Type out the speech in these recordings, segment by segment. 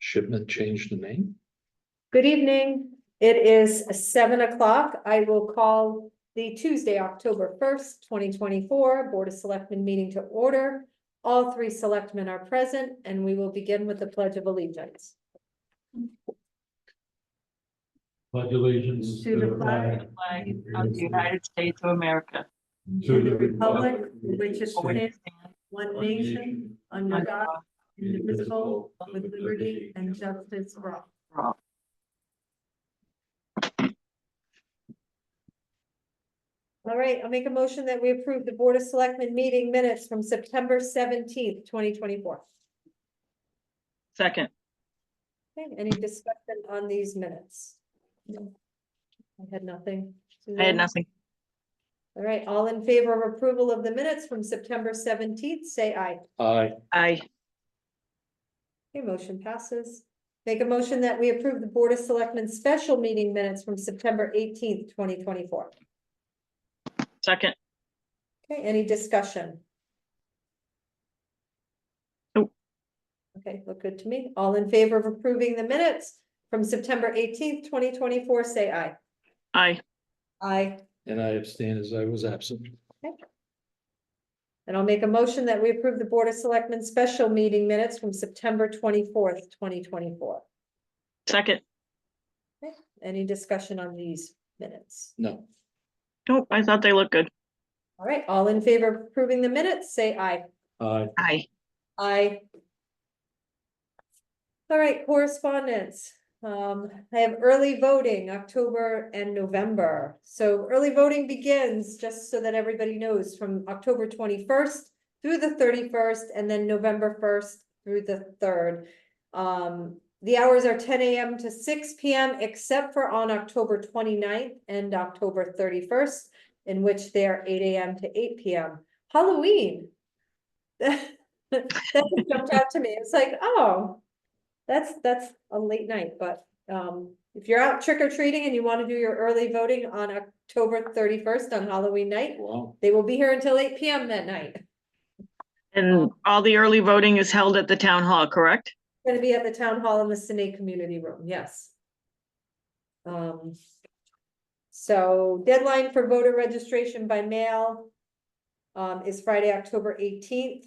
shipment changed the name? Good evening. It is 7 o'clock. I will call the Tuesday, October 1st, 2024 Board of Selectmen meeting to order. All three selectmen are present, and we will begin with the Pledge of Allegiance. Pledge allegiance To the flag of the United States of America, to the republic for which it for which stands, one nation, under God, indivisible, with liberty and justice for all. all. All right, I'll make a motion that we approve the Board of Selectmen meeting minutes from September 17th, 2024. Second, Okay, any discussion on these minutes? No. I had nothing. I had nothing. All right, all in favor of approval of the minutes from September 17th, say aye. Aye. Aye. Okay, motion passes. Make a motion that we approve the Board of Selectmen special meeting minutes from September 18th, 2024. Second, Okay, any discussion? Nope. Okay, look good to me. All in favor of approving the minutes from September 18th, 2024, say aye. aye. Aye. And I abstain as I was absent. And I'll make a motion that we approve the Board of Selectmen special meeting minutes from September 24th, 2024. Second, Any discussion on these minutes? No. nope, I thought they looked good. All right, all in favor of approving the minutes, say aye. Aye. Aye. Aye. All right, correspondence. I have early voting, October and November. So early voting begins, just so that everybody knows, from October 21st through the 31st, and then November 1st through the 3rd. The hours are 10 a.m. to 6 p.m., except for on October 29th and October 31st, in which they are 8 a.m. to 8 p.m. Halloween. That just jumped out to me. It's like, oh, that's a late night, but if you're out trick or treating and you want to do your early voting on October 31st on Halloween night, Well, they will be here until 8 p.m. that night. And all the early voting is held at the town hall, correct? Going to be at the town hall in the Sinead Community Room, yes. So deadline for voter registration by mail is Friday, October 18th.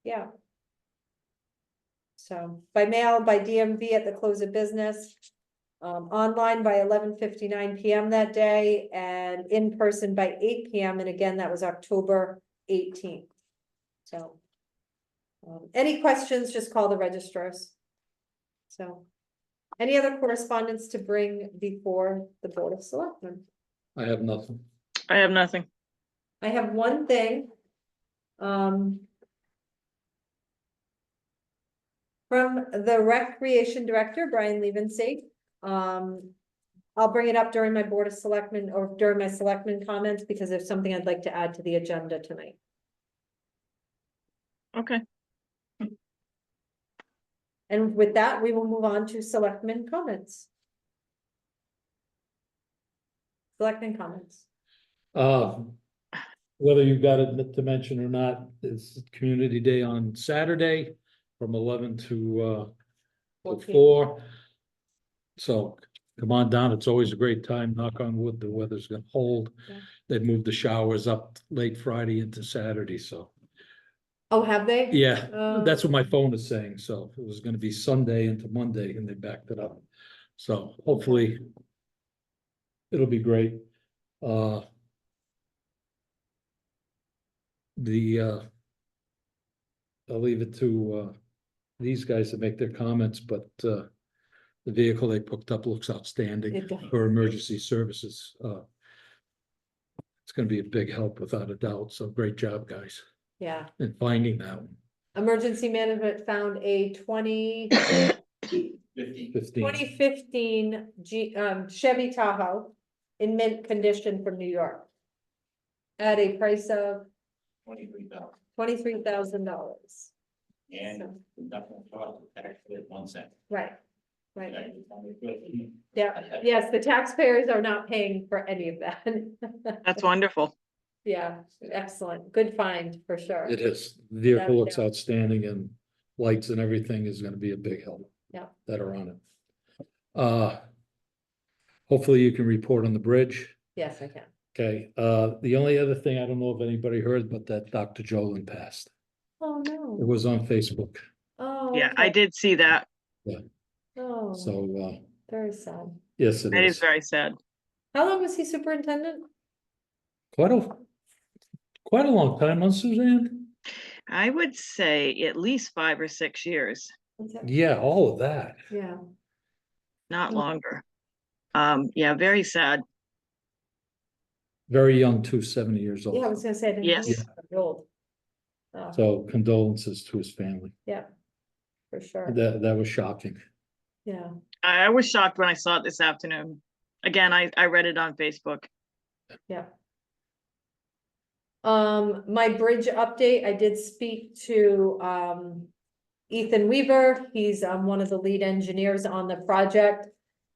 Yeah. So by mail, by DMV at the close of business, online by 11:59 p.m. that day, and in person by 8 p.m. And again, that was October 18th. So any questions, just call the registrars. So any other correspondence to bring before the Board of Selectmen? I have nothing. I have nothing. I have one thing. From the Recreation Director, Brian Levensafe. I'll bring it up during my Board of Selectmen or during my Selectmen comments, because there's something I'd like to add to the agenda tonight. Okay. And with that, we will move on to Selectmen comments. Selectmen comments. Whether you got it to mention or not, it's Community Day on Saturday from 11 to 4. So come on down. It's always a great time. Knock on wood, the weather's gonna hold. Yeah. They've moved the showers up late Friday into Saturday, so. Oh, have they? Yeah, that's what my phone is saying. So it was gonna be Sunday into Monday and they backed it up. So hopefully it'll be great. I'll leave it to these guys to make their comments, but the vehicle they picked up looks outstanding It does. for emergency services. It's gonna be a big help without a doubt. So great job, guys, Yeah. in finding that one. Emergency Management found a 2015 Chevy Tahoe in mint condition from New York at a price of $23,000. And nothing cost taxpayer 1 cent. Right, right. Yeah, yes, the taxpayers are not paying for any of that. That's wonderful. Yeah, excellent. Good find for sure. It is. The vehicle looks outstanding and lights and everything is gonna be a big help. Yeah. That are on it. Hopefully you can report on the bridge. Yes, I can. Okay, the only other thing, I don't know if anybody heard, but that Dr. Jolin passed. Oh, It no. was on Facebook, Oh, Yeah, I okay. did see that. Oh, so, very sad. yes, it It is is. very sad. How long was he superintendent? Quite a long time, huh, Suzanne? I would say at least 5 or 6 years, Yeah, all of that. Yeah. not Mm. longer. Yeah, very sad. Very young too, 70 years Yeah, I old. was gonna say, I didn't think he Yes. was that old. Oh, So condolences to his family. yeah, for sure. That was shocking. Yeah. I was shocked when I saw it this afternoon. Again, I read it on Facebook. Yeah. My bridge update, I did speak to, Ethan Weaver. He's, one of the lead engineers on the project.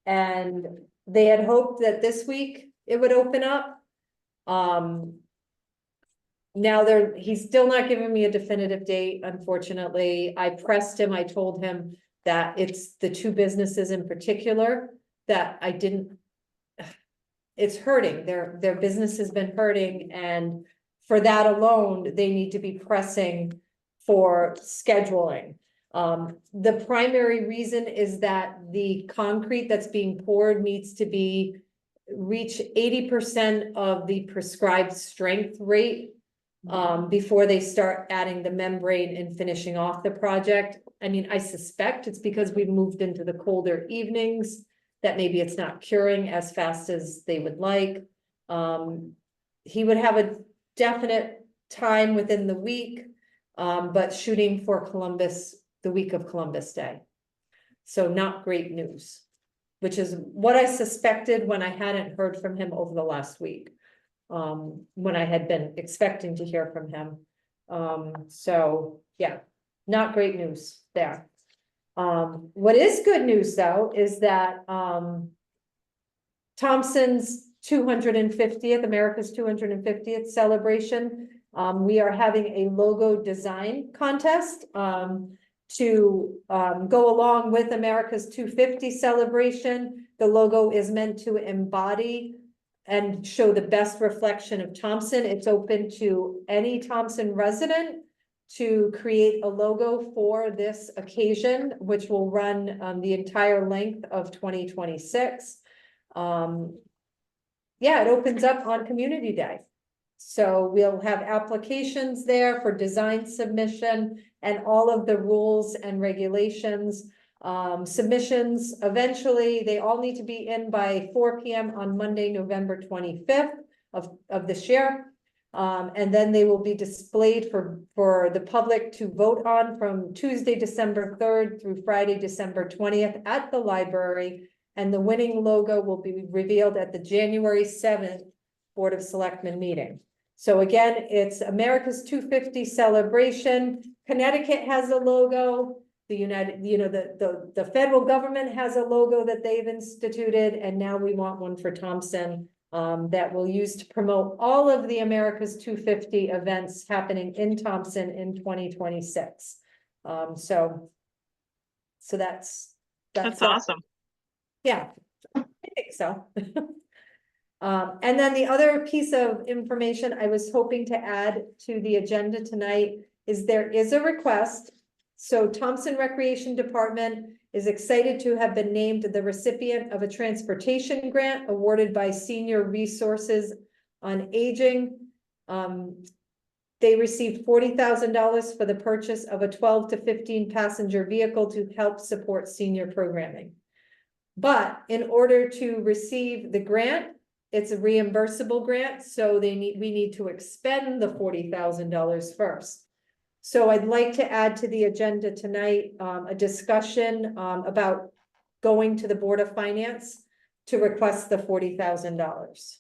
And they had hoped that this week it would open up. Now he's still not giving me a definitive date, unfortunately. I pressed him, I told him that it's the two businesses in particular that I didn't. It's hurting, their business has been hurting, and for that alone, they need to be pressing for scheduling. The primary reason is that the concrete that's being poured needs to reach 80% of the prescribed strength rate before they start adding the membrane and finishing off the project. I mean, I suspect it's because we've moved into the colder evenings, that maybe it's not curing as fast as they would like. He would have a definite time within the week, but shooting for Columbus, the week of Columbus Day. So not great news, which is what I suspected when I hadn't heard from him over the last week. When I had been expecting to hear from him. So yeah, not great news there. What is good news though, is that, Thompson's 250th, America's 250th celebration. We are having a logo design contest, to, go along with America's 250 celebration. The logo is meant to embody and show the best reflection of Thompson. It's open to any Thompson resident to create a logo for this occasion, which will run the entire length of 2026. Yeah, it opens up on Community Day. So we'll have applications there for design submission and all of the rules and regulations. Submissions, eventually, they all need to be in by 4 p.m. on Monday, November 25th of this year. And then they will be displayed for the public to vote on from Tuesday, December 3rd through Friday, December 20th at the library. And the winning logo will be revealed at the January 7th Board of Selectmen meeting. So again, it's America's 250 celebration. Connecticut has a logo. The federal government has a logo that they've instituted, and now we want one for Thompson that we'll use to promote all of the America's 250 events happening in Thompson in 2026. So that's Awesome. yeah, I think so. And then the other piece of information I was hoping to add to the agenda tonight is there is a request. So Thompson Recreation Department is excited to have been named the recipient of a transportation grant awarded by Senior Resources on Aging. They received $40,000 for the purchase of a 12 to 15 passenger vehicle to help support senior programming. But in order to receive the grant, it's a reimbursable grant, so we need to expend the $40,000 first. So I'd like to add to the agenda tonight, a discussion, about going to the Board of Finance to request the $40,000.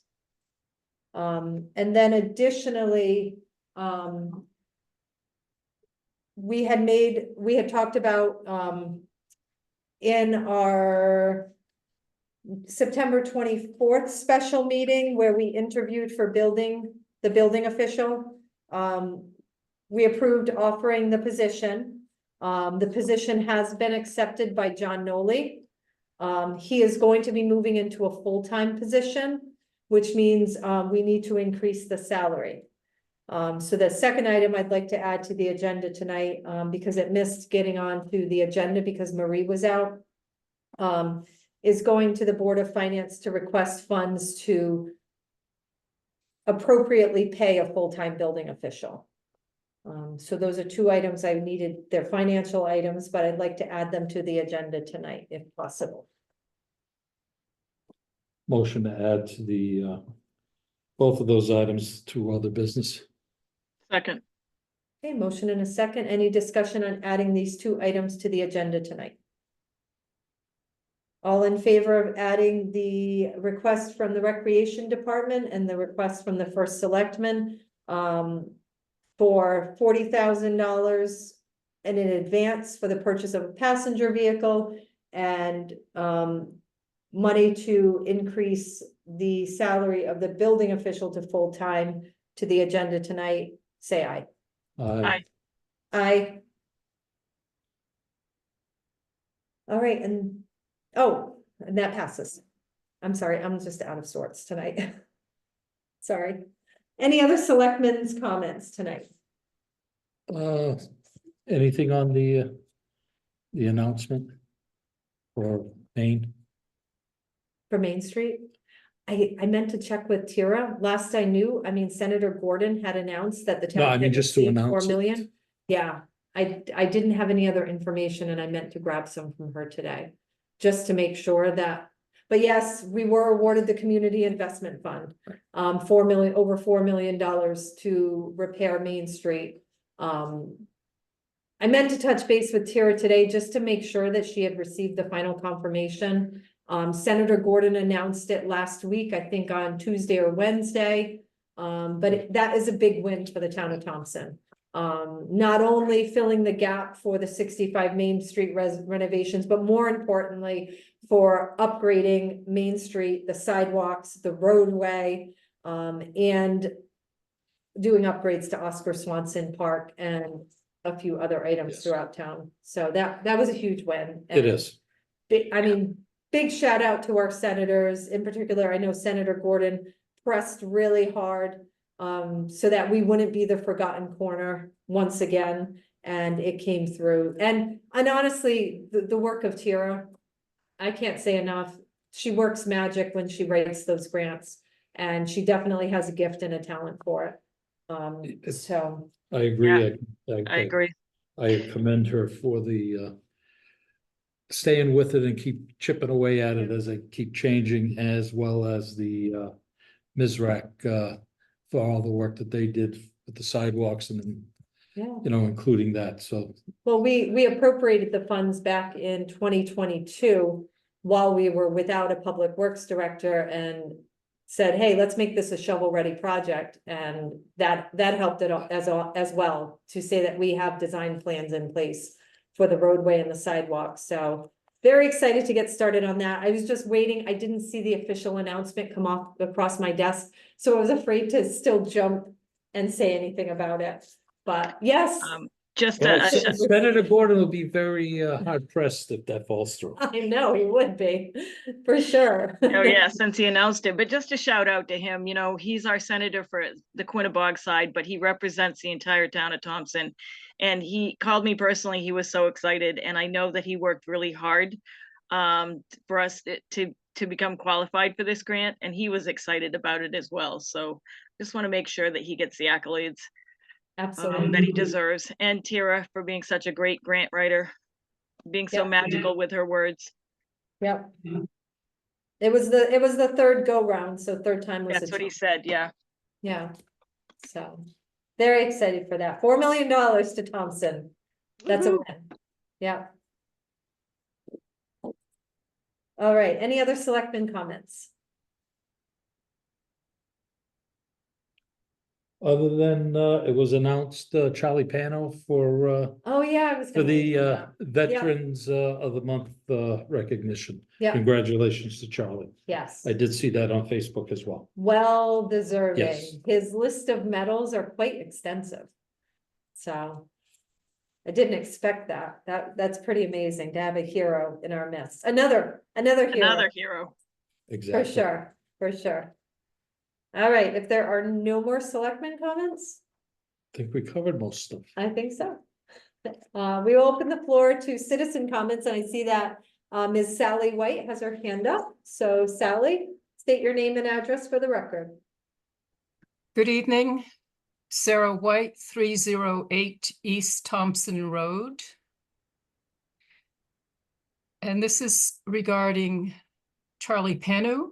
And then additionally, we had talked about, in our September 24th special meeting where we interviewed for the building official. We approved offering the position. The position has been accepted by John Noley. He is going to be moving into a full-time position, which means, we need to increase the salary. So the second item I'd like to add to the agenda tonight, because it missed getting on to the agenda because Marie was out, is going to the Board of Finance to request funds to appropriately pay a full-time building official. So those are two items I needed. They're financial items, but I'd like to add them to the agenda tonight if possible. Motion to add to the, both of those items to other business. Second, Okay, motion in a second. Any discussion on adding these two items to the agenda tonight? All in favor of adding the request from the Recreation Department and the request from the first Selectman, for $40,000 in advance for the purchase of a passenger vehicle and, money to increase the salary of the building official to full-time to the agenda tonight, say aye. Aye. Aye. All right, and, oh, and that passes. I'm sorry, I'm just out of sorts tonight. Sorry. Any other selectmen's comments tonight? Anything on the announcement for Maine? For Main Street? I meant to check with Tira. Last I knew, I mean, Senator Gordon had announced that the town. No, I mean, had just to received 4 announce it. million. Yeah, I didn't have any other information and I meant to grab some from her today. Just to make sure that, but yes, we were awarded the Community Investment Fund. Over $4 million to repair Main Street. I meant to touch base with Tira today just to make sure that she had received the final confirmation. Senator Gordon announced it last week, I think on Tuesday or Wednesday. But that is a big win for the town of Thompson. Not only filling the gap for the 65 Main Street renovations, but more importantly, for upgrading Main Street, the sidewalks, the roadway, and doing upgrades to Oscar Swanson Park and a few other items Yes. throughout town. So that was a huge win. It And is. I mean, big shout out to our senators. In particular, I know Senator Gordon pressed really hard so that we wouldn't be the forgotten corner once again. And it came through. And honestly, the work of Tira, I can't say enough. She works magic when she writes those grants. And she definitely has a gift and a talent for it. So I agree. I agree. I commend her for the staying with it and keep chipping away at it as they keep changing, as well as the Mizrac for all the work that they did with the sidewalks and, yeah. you know, including that. So Well, we appropriated the funds back in 2022 while we were without a public works director and said, hey, let's make this a shovel-ready project. And that helped it as well to say that we have design plans in place for the roadway and the sidewalk. So very excited to get started on that. I was just waiting. I didn't see the official announcement come off across my desk, so I was afraid to still jump and say anything about it. But yes, Just well, a, Senator Gordon will be very hard pressed if that falls through. I know he would be, for sure. oh yeah, since he announced it, but just a shout out to him, you know, he's our senator for the Quinnebog side, but he represents the entire town of Thompson. And he called me personally, he was so excited, and I know that he worked really hard for us to become qualified for this grant, and he was excited about it as well. So just want to make sure that he gets the accolades Absolutely. that he deserves. And Tira for being such a great grant writer, being so Yep. magical with her words. Yep. It was the third go round, so third time was That's a what he charm. said, yeah. Yeah. So very excited for that. $4 million to Thompson. That's a Woohoo. win. Yeah. All right, any other selectmen comments? Other than it was announced Charlie Pano for Oh, yeah, I was. for gonna the mention that. Veterans of the Month recognition. Yeah, Congratulations to Charlie. yes, I did see that on Facebook as well. well deserving. Yes. His list of medals are quite extensive. So, I didn't expect that. That's pretty amazing to have a hero in our midst. Another hero. Another hero. For Exactly. sure, for sure. All right, if there are no more selectmen comments, I think we covered most stuff. I think so. We will open the floor to citizen comments, and I see that Ms. Sally White has her hand up. So Sally, state your name and address for the record. Good evening, Sarah White, 308 East Thompson Road. And this is regarding Charlie Panu.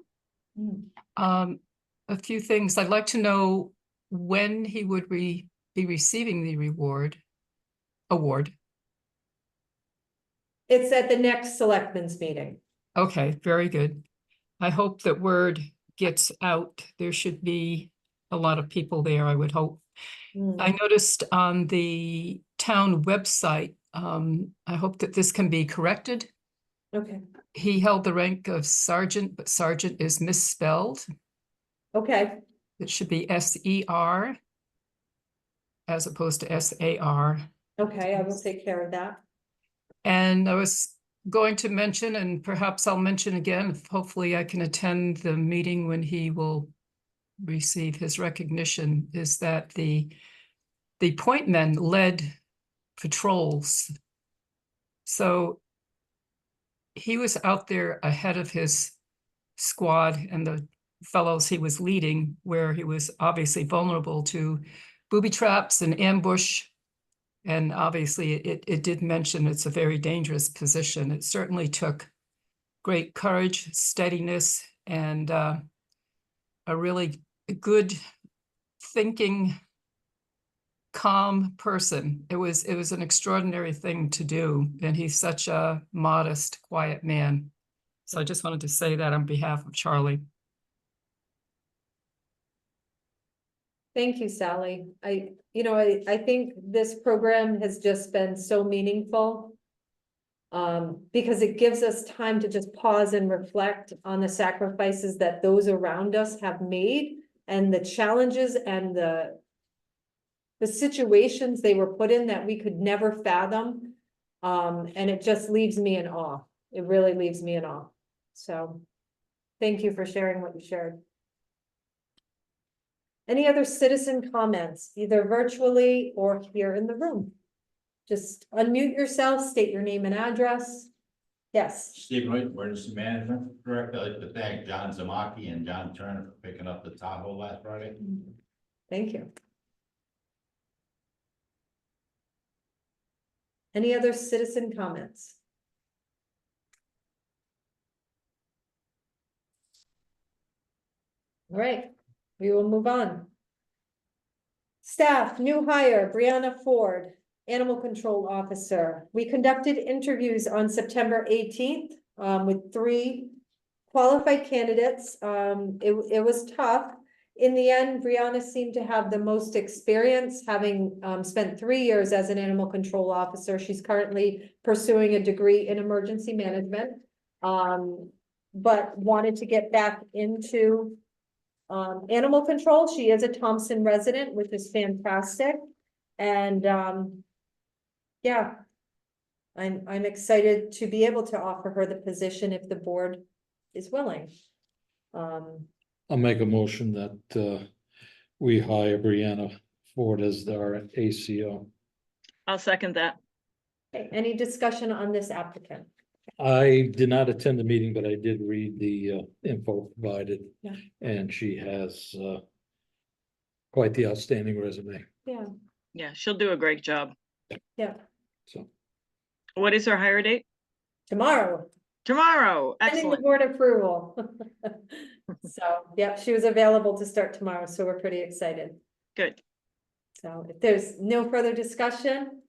A few things. I'd like to know when he would be receiving the award. It's at the next selectmen's meeting. Okay, very good. I hope that word gets out. There should be a lot of people there, I would hope. I noticed on the town website, I hope that this can be corrected. Okay, He held the rank of sergeant, but sergeant is misspelled. okay, It should be SER as opposed to SAR. okay, I will take care of that. And I was going to mention, and perhaps I'll mention again, hopefully I can attend the meeting when he will receive his recognition, is that the point men led patrols. So he was out there ahead of his squad and the fellows he was leading, where he was obviously vulnerable to booby traps and ambush. And obviously it did mention it's a very dangerous position. It certainly took great courage, steadiness, and a really good thinking, calm person. It was an extraordinary thing to do. And he's such a modest, quiet man. So I just wanted to say that on behalf of Charlie. Thank you, Sally. I think this program has just been so meaningful. Because it gives us time to just pause and reflect on the sacrifices that those around us have made and the challenges and the situations they were put in that we could never fathom. And it just leaves me in awe. It really leaves me in awe. So thank you for sharing what you shared. Any other citizen comments, either virtually or here in the room? Just unmute yourself, state your name and address. Yes. Steve White, Emergency Management Director. I'd like to thank John Zamaki and John Turner for picking up the Tahoe last Friday. Thank you. Any other citizen comments? All right, we will move on. Staff, new hire, Brianna Ford, Animal Control Officer. We conducted interviews on September 18th with 3 qualified candidates. It was tough. In the end, Brianna seemed to have the most experience, having spent 3 years as an animal control officer. She's currently pursuing a degree in emergency management, but wanted to get back into animal control. She is a Thompson resident, which is fantastic. And yeah, I'm excited to be able to offer her the position if the board is willing. I'll make a motion that we hire Brianna Ford as our ACO. I'll second that. Okay, any discussion on this applicant? I did not attend the meeting, but I did read the info provided. Yeah. And she has quite the outstanding resume, Yeah, Yeah, she'll do a great job. yeah, so. What is her hire date? tomorrow, Tomorrow. pending the Excellent. board approval. So, yeah, she was available to start tomorrow, so we're pretty excited. Good. So if there's no further discussion,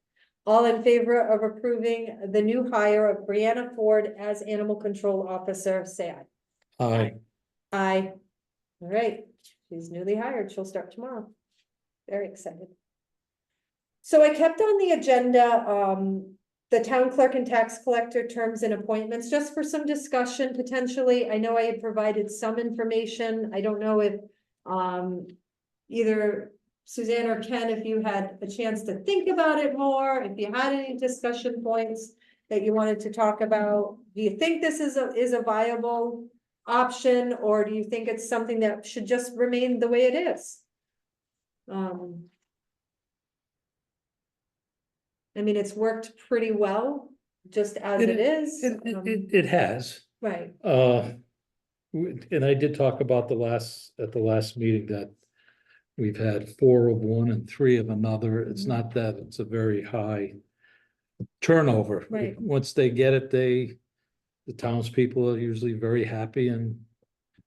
all in favor of approving the new hire of Brianna Ford as Animal Control Officer, say aye. Aye. Aye. All right, she's newly hired. She'll start tomorrow. Very excited. So I kept on the agenda, the town clerk and tax collector terms and appointments, just for some discussion potentially. I know I had provided some information. I don't know if, either Suzanne or Ken, if you had a chance to think about it more, if you had any discussion points that you wanted to talk about, do you think this is a viable option, or do you think it's something that should just remain the way it is? I mean, it's worked pretty well, just as it is. It has. Right, And I did talk about at the last meeting that we've had 4 of one and 3 of another. It's Mhm. not that it's a very high turnover. Right. Once they get it, the townspeople are usually very happy and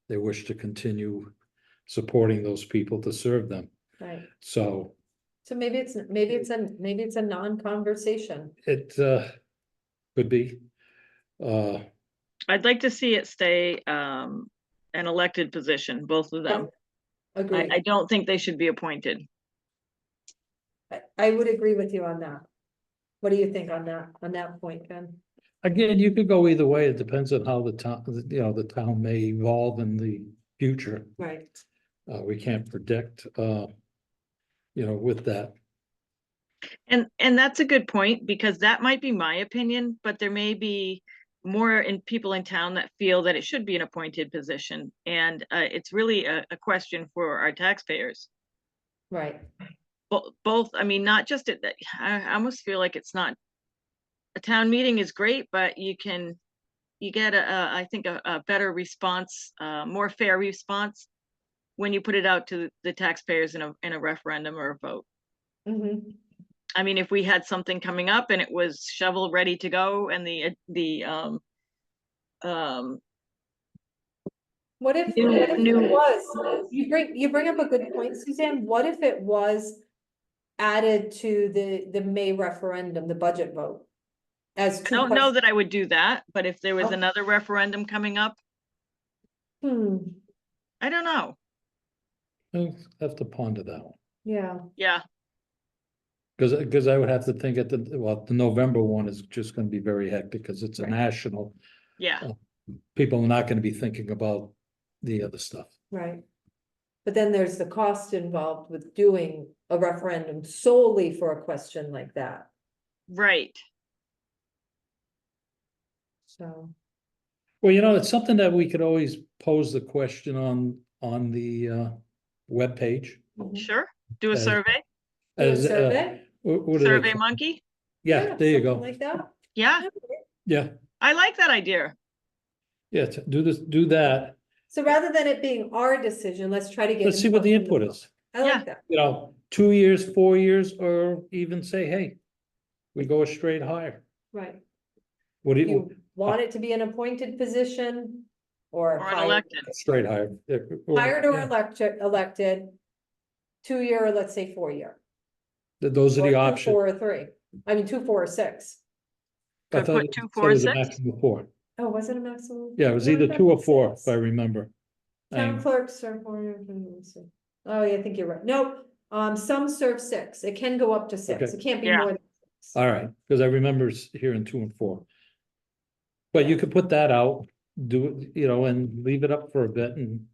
they wish to continue supporting those people to serve them. right. So So maybe it's a non-conversation. it could be. I'd like to see it stay an elected position, both of them. Agreed. I don't think they should be appointed. I would agree with you on that. What do you think on that point, Ken? Again, you could go either way. It depends on how the town may evolve in the future. Right. We can't predict, with that. And that's a good point, because that might be my opinion, but there may be more people in town that feel that it should be an appointed position. And it's really a question for our taxpayers. Right. Both, I mean, not just I almost feel like it's not, a town meeting is great, but you get I think a better response, more fair response when you put it out to the taxpayers in a referendum or a vote. Mm-hmm. I mean, if we had something coming up and it was shovel ready to go, and What if New- it new- was, you bring up a good point, Suzanne, what if it was added to the May referendum, the budget vote? As I two don't know that I would do that, but if there was Oh. another referendum coming up, I don't know. I'll have to ponder that one. Yeah, Yeah, Because I would have to think the November one is just gonna be very hectic because it's a Right. national. yeah. People are not gonna be thinking about the other stuff. right. But then there's the cost involved with doing a referendum solely for a question like that, Right. so. Well, it's something that we could always pose the question on the webpage. Mhm. Sure. Do a As- survey, Do a As, survey? what do they survey call- monkey. Yeah, there you something go. Like that, Yeah, Yeah, I like that idea. yeah, do that. so rather than it being our decision, let's try to get. Let's see what the from input is. I Yeah. like that, 2 years, 4 years, or even say, hey, we go straight higher. right. What do Do you want it to be an appointed position? Or Or an hired, elected. straight higher? hired or Yeah, elected? 2-year, or let's say 4-year. Those are Or the 2, options. 4, or 3. I mean, 2, 4, or 6. I Could thought put it 2, said 4, it was a 6. maximum of 4. Oh, was it a maximum? Yeah, it was No, I either thought 2 it or was 4, if 6. I remember. Town clerks serve 4 years. Let's see. Oh, yeah, I think you're right. Nope, some serve 6. It can go up to 6. Okay. It can't be Yeah. more than 6. All right, because I remember hearing 2 and 4. But you could put that out, do it, and leave it up for a bit and.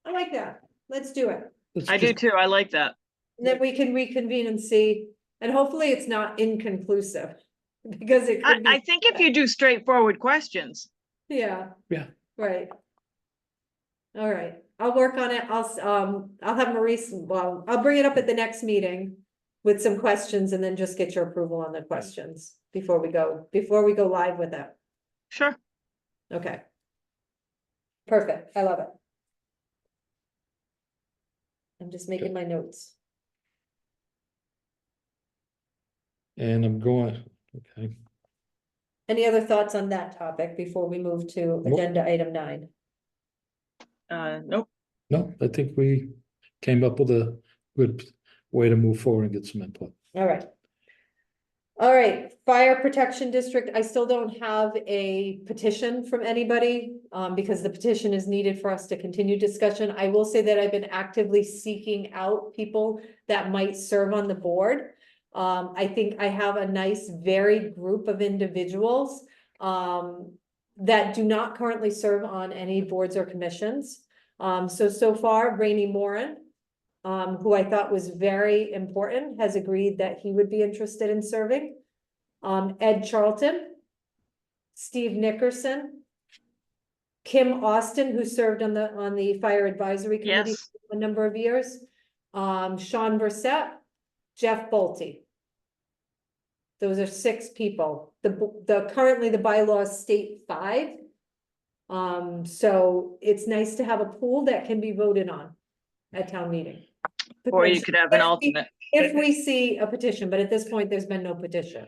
I like that. Let's do it. let's I do just- too. I like that. And then we can reconvene and see, and hopefully it's not inconclusive. Because it could I be, think if you do straightforward questions, yeah. Yeah. Right. All right, I'll work on it. I'll have Maurice, I'll bring it up at the next meeting with some questions, and then just get your approval on the questions before we go live with it. sure. Okay. Perfect, I love it. I'm just making my notes. And I'm going, okay. Any other thoughts on that topic before we move to Nope. agenda item 9? Nope. No, I think we came up with a good way to move forward and get some input. All right. All right, fire protection district, I still don't have a petition from anybody, because the petition is needed for us to continue discussion. I will say that I've been actively seeking out people that might serve on the board. I think I have a nice varied group of individuals, that do not currently serve on any boards or commissions. So far, Rainey Moran, who I thought was very important, has agreed that he would be interested in serving. Ed Charlton, Steve Nickerson, Kim Austin, who served on the Fire Advisory Committee Yes. for a number of years, Sean Brissett, Jeff Bolte. Those are 6 people. Currently the bylaws state 5. So it's nice to have a pool that can be voted on at town meeting. Or you could have an If we- alternate. If we see a petition, but at this point, there's been no petition.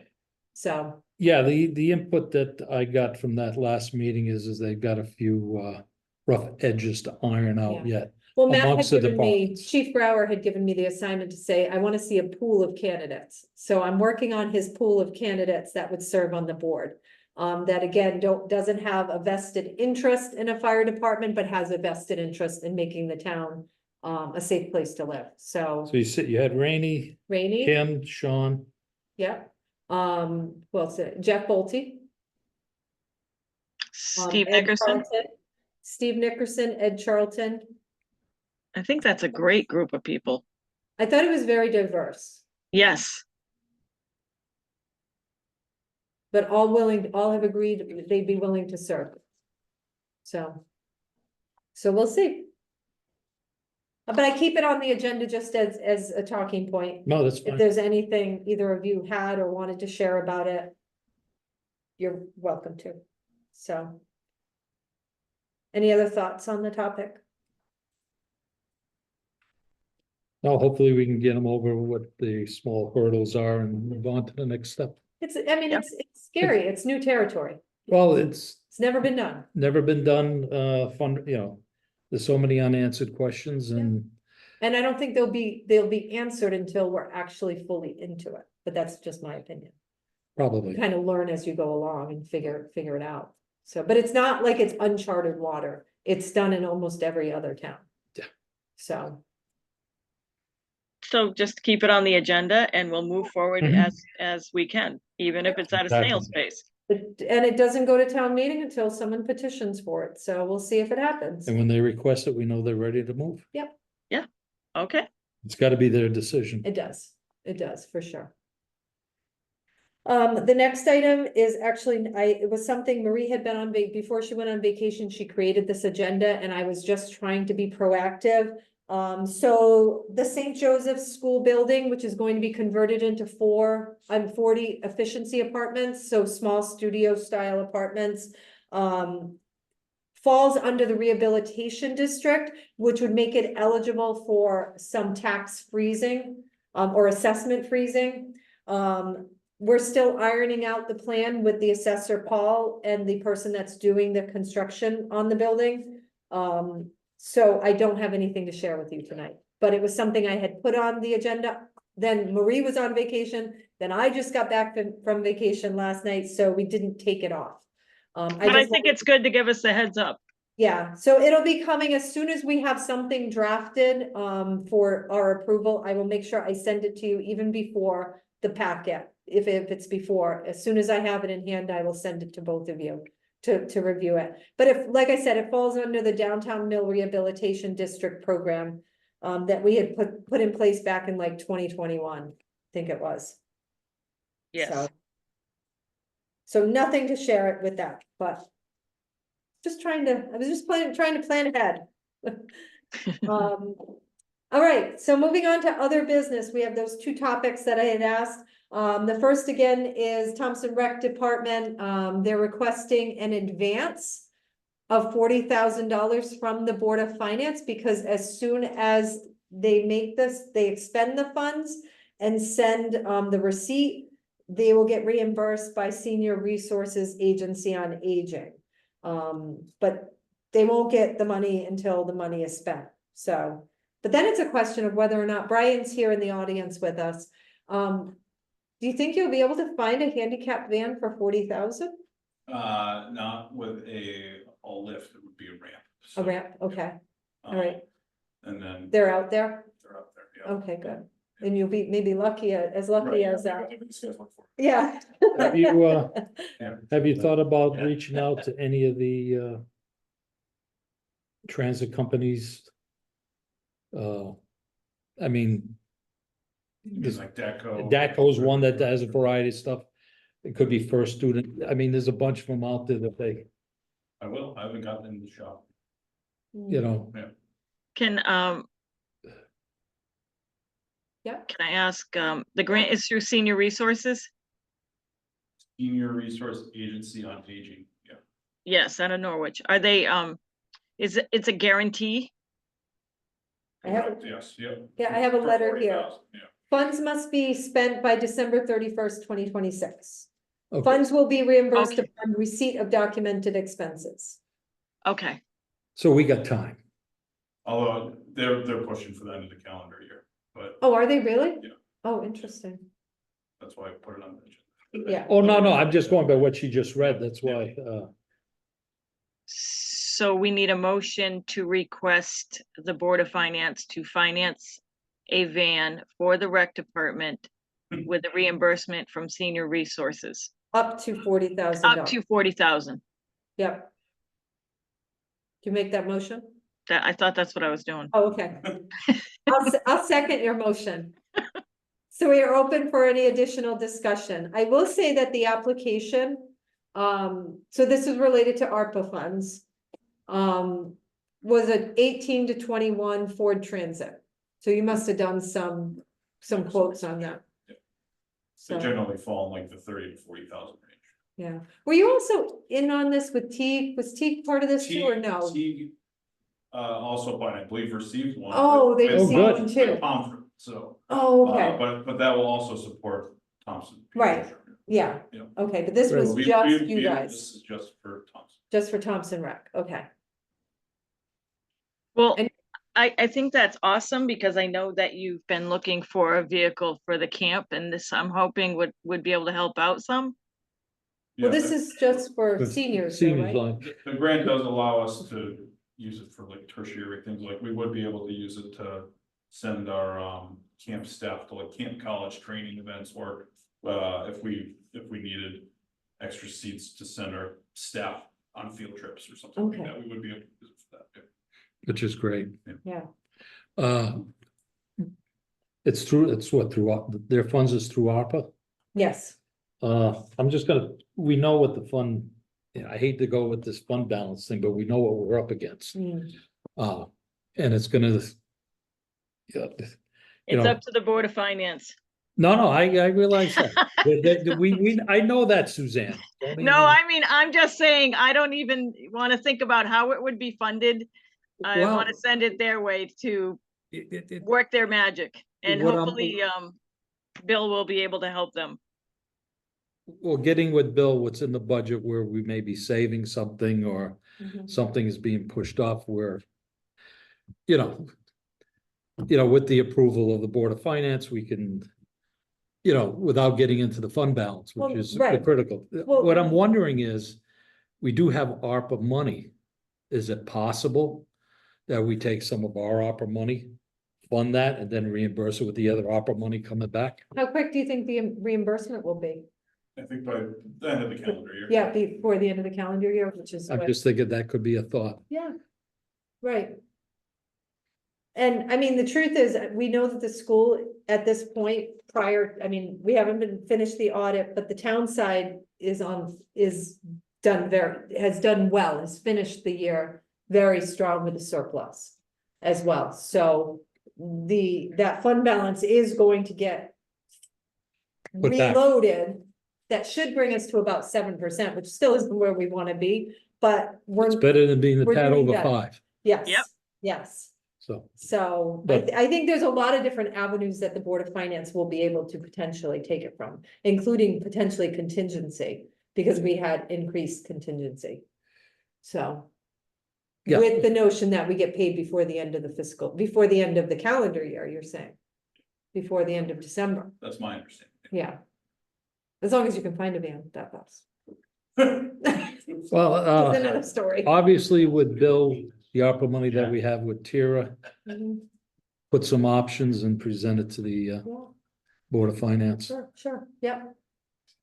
So, Yeah, the input that I got from that last meeting is they've got a few rough edges to iron out Yeah. yet. well, Matt had Amongst the given me, departments. Chief Brower had given me the assignment to say, I want to see a pool of candidates. So I'm working on his pool of candidates that would serve on the board. That again, doesn't have a vested interest in a fire department, but has a vested interest in making the town a safe place to live. So So you had Rainey, Rainey, Kim, Sean, yeah. Well, Jeff Bolte. Steve Ed Nickerson. Charlton, Steve Nickerson, Ed Charlton. I think that's a great group of people. I thought it was very diverse, Yes. but all have agreed they'd be willing to serve. So we'll see. But I keep it on the agenda just as a talking point. no, that's If fine. there's anything either of you had or wanted to share about it, you're welcome to. So. Any other thoughts on the topic? No, hopefully we can get them over what the small hurdles are and move on to the next step. I mean, Yeah. it's scary. It's new territory. Well, it's It's never been done. never been done, there's so many unanswered questions and And I don't think they'll be answered until we're actually fully into it, but that's just my opinion. probably. Kind of learn as you go along and figure it out. So, but it's not like it's uncharted water. It's done in almost every other town. Yeah. So, So just keep it on the agenda and we'll move forward Mhm. as we can, even if it's at a snail's Exactly. pace. and it doesn't go to town meeting until someone petitions for it. So we'll see if it happens. And when they request it, we know they're ready to move. Okay. It's gotta be their decision. It does, for sure. The next item is actually, it was something Marie had been on before she went on vacation, she created this agenda and I was just trying to be proactive. So the St. Joseph's School Building, which is going to be converted into 40 efficiency apartments, so small studio style apartments. Falls under the rehabilitation district, which would make it eligible for some tax freezing, or assessment freezing. We're still ironing out the plan with the assessor Paul and the person that's doing the construction on the building. So I don't have anything to share with you tonight, but it was something I had put on the agenda. Then Marie was on vacation, then I just got back from vacation last night, so we didn't take it off. But I think it's good to give us a heads up. Yeah, so it'll be coming as soon as we have something drafted, for our approval. I will make sure I send it to you even before the packet. If it's before, as soon as I have it in hand, I will send it to both of you to review it. But if, like I said, it falls under the Downtown Mill Rehabilitation District program, that we had put in place back in like 2021, I think it was. Yes. So nothing to share with that, but I was just trying to plan ahead. All right, so moving on to other business, we have those 2 topics that I had asked. The first again is Thompson Rec Department. They're requesting an advance of $40,000 from the Board of Finance, because as soon as they make this, they expend the funds and send the receipt, they will get reimbursed by Senior Resources Agency on Aging. But they won't get the money until the money is spent. So, but then it's a question of whether or not Brian's here in the audience with us. Do you think you'll be able to find a handicap van for 40,000? Not with a lift, it would be a ramp. A So, ramp, okay, all right, And then they're out there, they're out there, yeah. okay, good. And you'll be maybe lucky as lucky Right, as yeah, that, I think these guys look for it. yeah. Yeah. Have you thought about Yeah. reaching out to any of the transit companies? I mean, You This- mean like Deco. DACO's one that has a variety of stuff. It could be first student. I mean, there's a bunch of them out there that they, I haven't gotten in the shop. you know, Can, Yeah. can I ask, the grant is through Senior Resources? Senior Resource Agency on Aging, yeah. Yes, out of Norwich. Are they, it's a guarantee? I have, Correct, yes, yep. yeah, I have a For letter here. 40,000, yeah. Funds must be spent by December 31st, 2026. okay, Funds will be reimbursed Okay. upon receipt of documented expenses. Okay, so we got time. Although they're pushing for the end of the calendar year, but Oh, are they really? Yeah. Oh, interesting. that's why I put it on the agenda. Yeah. Oh, no, I'm just going by what she just read. That's why, so we need a motion to request the Board of Finance to finance a van for the rec department with a reimbursement from Senior Resources, Up to $40,000. up to 40,000. Yep. Do you make that motion? That, I thought that's what I was doing. Oh, okay. I'll second your motion. So we are open for any additional discussion. I will say that the application, so this is related to ARPA funds. Was an 18 to 21 Ford Transit. So you must have done some quotes on that. They So, generally fall in like the 30 to 40,000 range. yeah. Were you also in on this with Teague? Was Teague part of this too or no? Teague, also, but I believe received one. Oh, they with- received with- one too. with Pomfret, so, Oh, okay, but that will also support Thompson. Right. yeah, Yeah. okay, but this Right. was We- just we- you we- guys, This is just for Thompson. just for Thompson Rec, okay. Well, And- I think that's awesome because I know that you've been looking for a vehicle for the camp and this, I'm hoping would be able to help out some. Well, Yeah, this is just for the seniors, though, seniors right? line. The grant does allow us to use it for like tertiary things, like we would be able to use it to send our camp staff to like camp college training events, or if we needed extra seats to send our staff on field trips or something like Okay. that, we would be able to use it for that. Yeah. Which is great. Yeah, It's through their funds is through ARPA. yes, I'm just gonna, we know what the fund, I hate to go with this fund balance thing, but we know what we're up against. Mm, And it's gonna. Yeah, You It's know- up to the Board of Finance. no, I realize that. I know that, Suzanne. Don't No, even- I mean, I'm just saying, I don't even want to think about how it would be funded. I Well, want to send it their way to it- work their magic. And What I'm- hopefully, Bill will be able to help them. Well, getting with Bill, what's in the budget where we may be saving something or mhm. something is being pushed off where. You know, with the approval of the Board of Finance, we can. Without getting into the fund balance, which Well, is right. critical. Well- What I'm wondering is, we do have ARPA money. Is it possible that we take some of our ARPA money, fund that, and then reimburse it with the other ARPA money coming back? How quick do you think the reimbursement will be? I think by the end of the calendar year. Yeah, before the end of the calendar year, which is. I'm what- just thinking that could be a thought. Yeah, right. And I mean, the truth is, we know that the school at this point we haven't been finished the audit, but the town side has done well, has finished the year very strong with a surplus as well. So that fund balance is going to get Put back. reloaded. That should bring us to about 7%, which still isn't where we want to be, but It's better than being a we're tad doing over better. 5, yes, Yep. yes. so. So But- I think there's a lot of different avenues that the Board of Finance will be able to potentially take it from, including potentially contingency, because we had increased contingency. So. Yeah. With the notion that we get paid before the end of before the end of the calendar year, you're saying? Before the end of December, That's my understanding. yeah. As long as you can find a van, that helps. Well, That's another story. obviously with Bill, the ARPA money that we have with Tira, Mhm. put some options and present it to the Yeah, Board of Finance. sure, yep.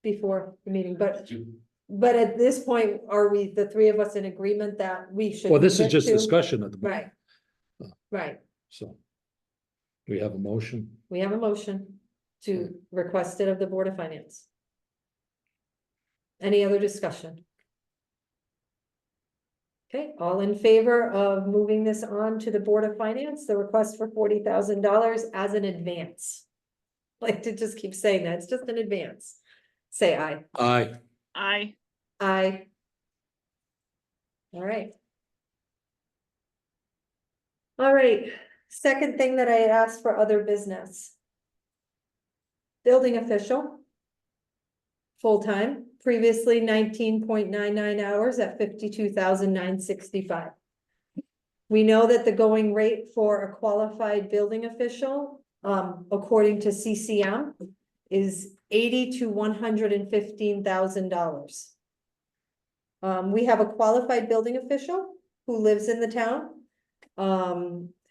Before the meeting, but at this point, are we, the three of us, in agreement that we should? Well, this is commit just to- discussion at the moment, Right. Right, so. we have a motion? We have a motion to request it of the Board of Finance. Any other discussion? Okay, all in favor of moving this on to the Board of Finance, the request for $40,000 as an advance? Like to just keep saying that, it's just an advance. Say aye. Aye. I, Aye. All right. All right, second thing that I asked for other business. Building official. Full-time, previously 19.99 hours at 52,965. We know that the going rate for a qualified building official, according to CCM, is $80,000 to $115,000. We have a qualified building official who lives in the town,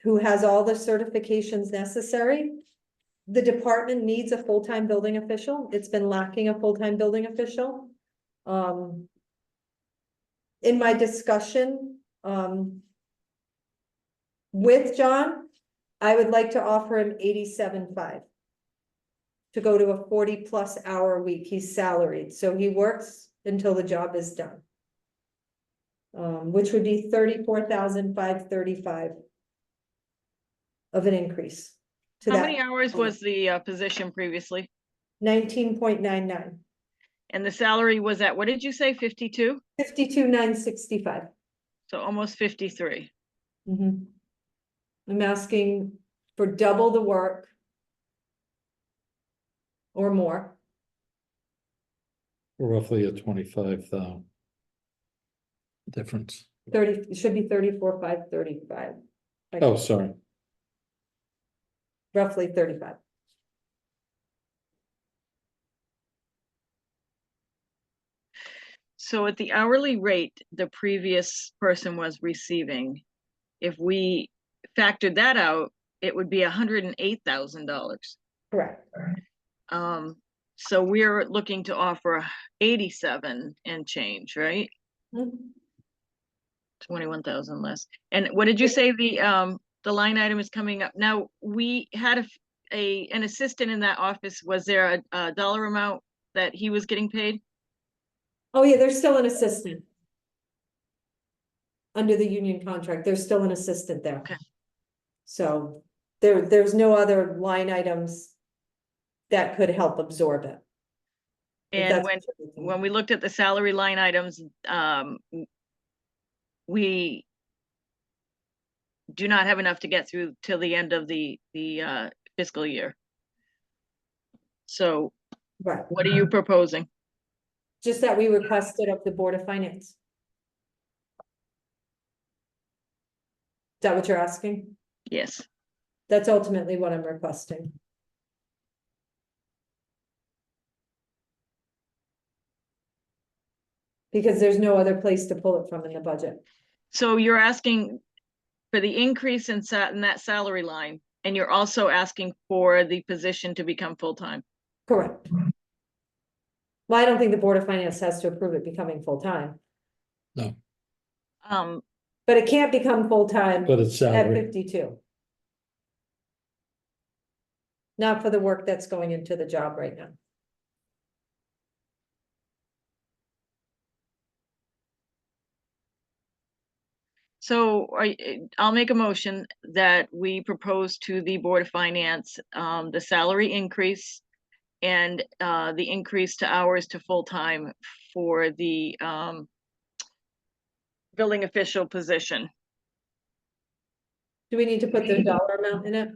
who has all the certifications necessary. The department needs a full-time building official. It's been lacking a full-time building official. In my discussion, with John, I would like to offer him 87.5 to go to a 40+ hour week. He's salaried, so he works until the job is done. Which would be 34,535 of an increase to how that. many hours was the position previously? 19.99, And the salary was at, what did you say, 52? 52,965. So almost 53. I'm asking for double the work or more. Roughly a 25,000 difference. 30, it should be 34,535. Oh, sorry. Roughly 35. So at the hourly rate the previous person was receiving, if we factored that out, it would be $108,000. Correct. So we're looking to offer 87 and change, right? Mhm. 21,000 less. And what did you say the line item is coming up? Now, we had an assistant in that office. Was there a dollar amount that he was getting paid? Oh, yeah, there's still an assistant. Under the union contract, there's still an assistant there. Okay. So there's no other line items that could help absorb it. If And that's when what you're looking when at. we looked at the salary line items, we do not have enough to get through till the end of the fiscal year. So Right, what are you proposing? just that we requested of the Board of Finance. Is that what you're asking? Yes. That's ultimately what I'm requesting. Because there's no other place to pull it from in the budget. So you're asking for the increase in that salary line, and you're also asking for the position to become full-time. Correct. Well, I don't think the Board of Finance has to approve it becoming full-time, No, but it can't become full-time but it's at salary. 52. Not for the work that's going into the job right now. So I'll make a motion that we propose to the Board of Finance, the salary increase and the increase to hours to full-time for the building official position. Do we need to put the dollar amount in it?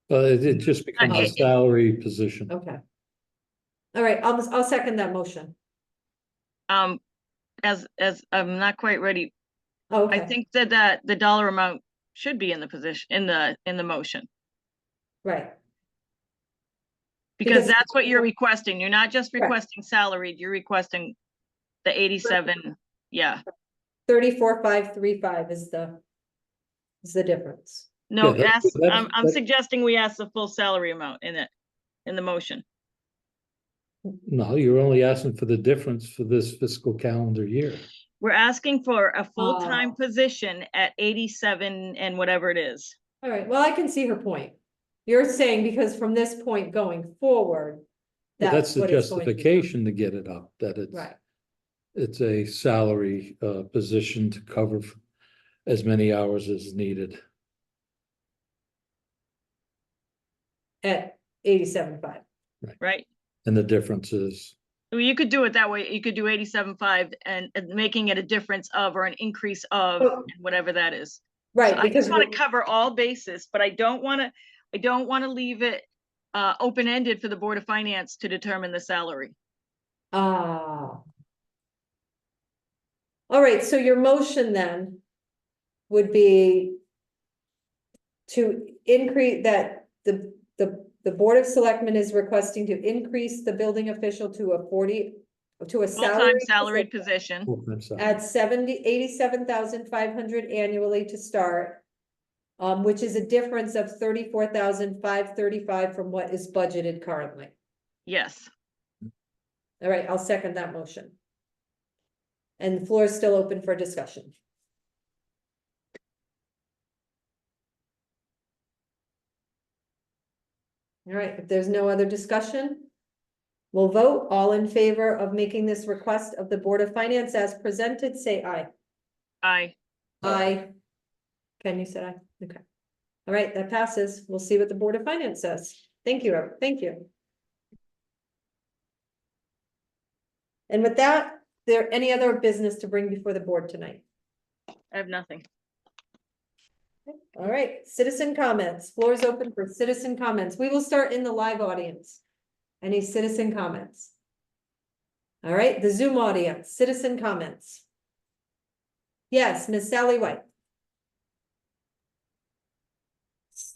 It just becomes a salary position. Okay. All right, I'll second that motion. As I'm not quite ready, Oh, I okay, think that the dollar amount should be in the position, in the motion. right. Because Because- that's what you're requesting. You're not just Right. requesting salaried, you're requesting the 87, yeah. 34,535 is the difference. No, Yeah, I'm suggesting we ask the full salary amount in the motion. No, you're only asking for the difference for this fiscal calendar year. We're asking for a full-time Oh. position at 87 and whatever it is. All right, well, I can see her point. You're saying because from this point going forward. But that's the what it's going to become. justification to get it up, that Right, it's a salary position to cover as many hours as needed. at 87.5. right? And the difference is, I mean, you could do it that way. You could do 87.5 and making it a difference of or an increase of Oh. whatever that is. Right, So I because just want to cover all bases, but I don't want to leave it open-ended for the Board of Finance to determine the salary. all right, so your motion then would be to increase that the Board of Selectmen is requesting to increase the building official to a Full-time salary salaried position. at 87,500 annually to start. Which is a difference of 34,535 from what is budgeted currently. Yes. All right, I'll second that motion. And the floor is still open for discussion. All right, if there's no other discussion, we'll vote. All in favor of making this request of the Board of Finance as presented, say aye. Aye. Aye. Ken, you said aye? Okay. All right, that passes. We'll see what the Board of Finance says. Thank you, thank you. And with that, there any other business to bring before the board tonight? I have nothing. All right, citizen comments. Floor is open for citizen comments. We will start in the live audience. Any citizen comments? All right, the Zoom audience, citizen comments. Yes, Miss Sally White.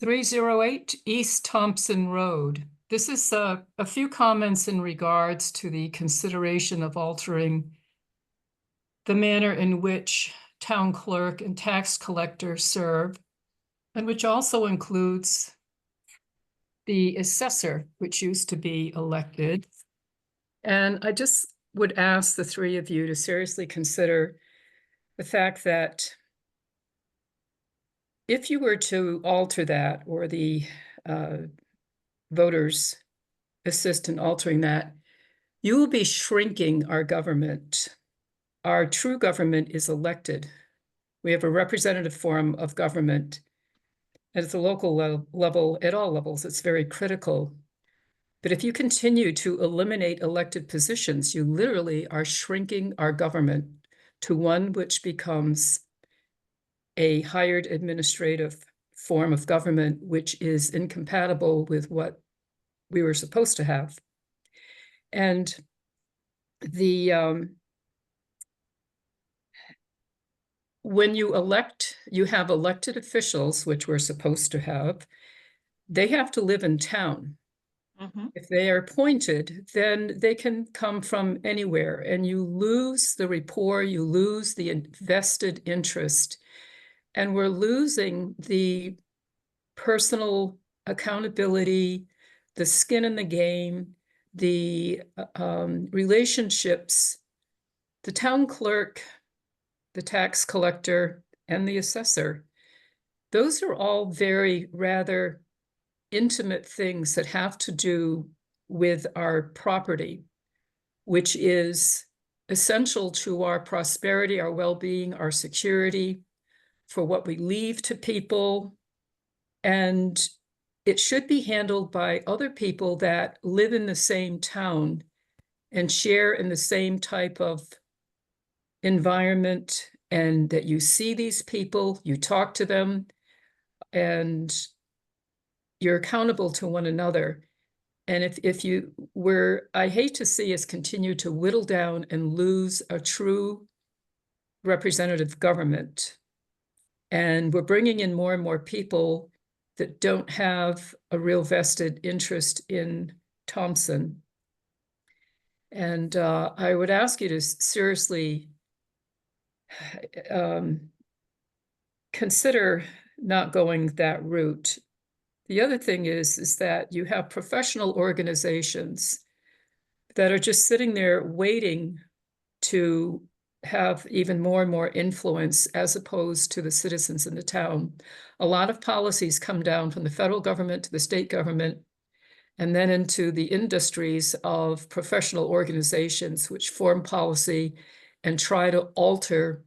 308 East Thompson Road. This is a few comments in regards to the consideration of altering the manner in which town clerk and tax collector serve, and which also includes the assessor, which used to be elected. And I just would ask the three of you to seriously consider the fact that if you were to alter that, or the voters assist in altering that, you will be shrinking our government. Our true government is elected. We have a representative form of government. At the local level, at all levels, it's very critical. But if you continue to eliminate elected positions, you literally are shrinking our government to one which becomes a hired administrative form of government, which is incompatible with what we were supposed to have. And when you elect, you have elected officials, which we're supposed to have, they have to live in town. Mhm. If they are appointed, then they can come from anywhere, and you lose the rapport, you lose the invested interest, and we're losing the personal accountability, the skin in the game, the relationships. The town clerk, the tax collector, and the assessor, those are all very rather intimate things that have to do with our property, which is essential to our prosperity, our well-being, our security, for what we leave to people. And it should be handled by other people that live in the same town and share in the same type of environment, and that you see these people, you talk to them, and you're accountable to one another. And if you were, I hate to see us continue to whittle down and lose a true representative government. And we're bringing in more and more people that don't have a real vested interest in Thompson. And I would ask you to seriously consider not going that route. The other thing is that you have professional organizations that are just sitting there waiting to have even more and more influence as opposed to the citizens in the town. A lot of policies come down from the federal government to the state government and then into the industries of professional organizations which form policy and try to alter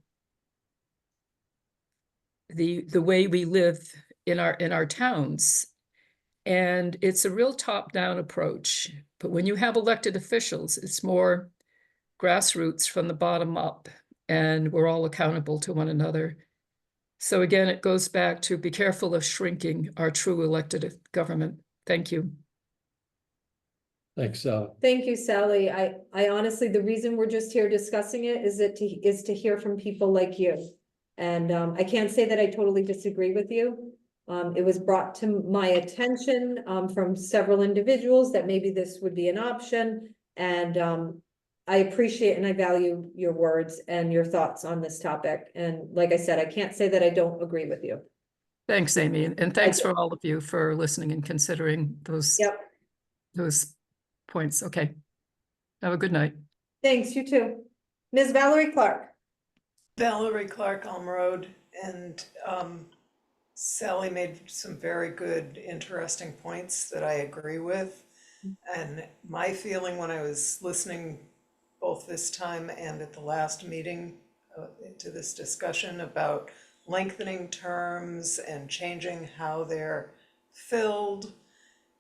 the way we live in our towns. And it's a real top-down approach. But when you have elected officials, it's more grassroots from the bottom up, and we're all accountable to one another. So again, it goes back to be careful of shrinking our true elected government. Thank you. Thanks, Thank you, Sally. I honestly, the reason we're just here discussing it is to hear from people like you. And I can't say that I totally disagree with you. It was brought to my attention from several individuals that maybe this would be an option. And I appreciate and I value your words and your thoughts on this topic. And like I said, I can't say that I don't agree with you. Thanks, Amy, and thanks for all of you for listening and considering those points. Okay. Have a good night. Thanks, you too. Ms. Valerie Clark. Valerie Clark, Elm Road, and Sally made some very good, interesting points that I agree with. And my feeling when I was listening both this time and at the last meeting to this discussion about lengthening terms and changing how they're filled,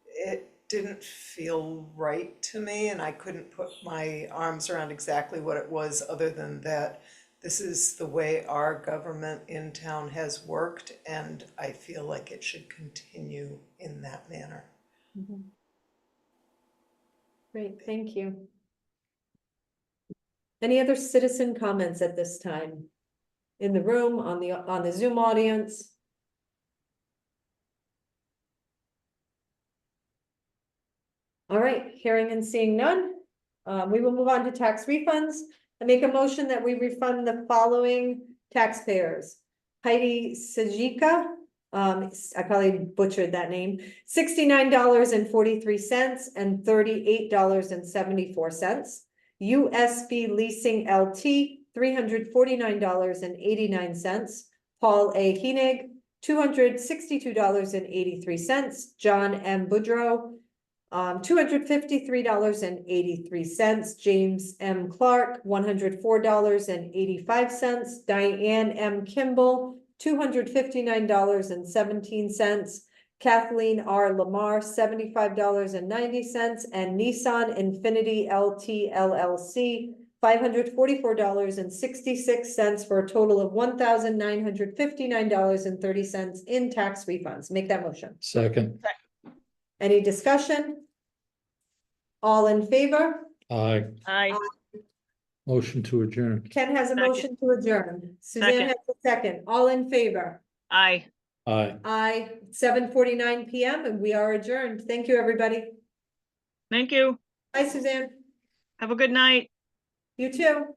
it didn't feel right to me, and I couldn't put my arms around exactly what it was, other than that this is the way our government in town has worked, and I feel like it should continue in that manner. Great, thank you. Any other citizen comments at this time? In the room, on the Zoom audience? All right, hearing and seeing none, we will move on to tax refunds. I make a motion that we refund the following taxpayers. Heidi Sajika, I probably butchered that name, $69.43 and $38.74. USB Leasing LT, $349.89. Paul A. Heenig, $262.83. John M. Boudreau, $253.83. James M. Clark, $104.85. Diane M. Kimball, $259.17. Kathleen R. Lamar, $75.90, and Nissan Infinity LT LLC, $544.66 for a total of $1,959.30 in tax refunds. Make that motion. second, Any discussion? All in favor? aye, Aye. motion to adjourn. Ken has a Second. motion to adjourn. Suzanne Second. has a second. All in favor? Aye. Aye. Aye, 7:49 PM, and we are adjourned. Thank you, everybody. Thank you. Bye, Suzanne. Have a good night. You too.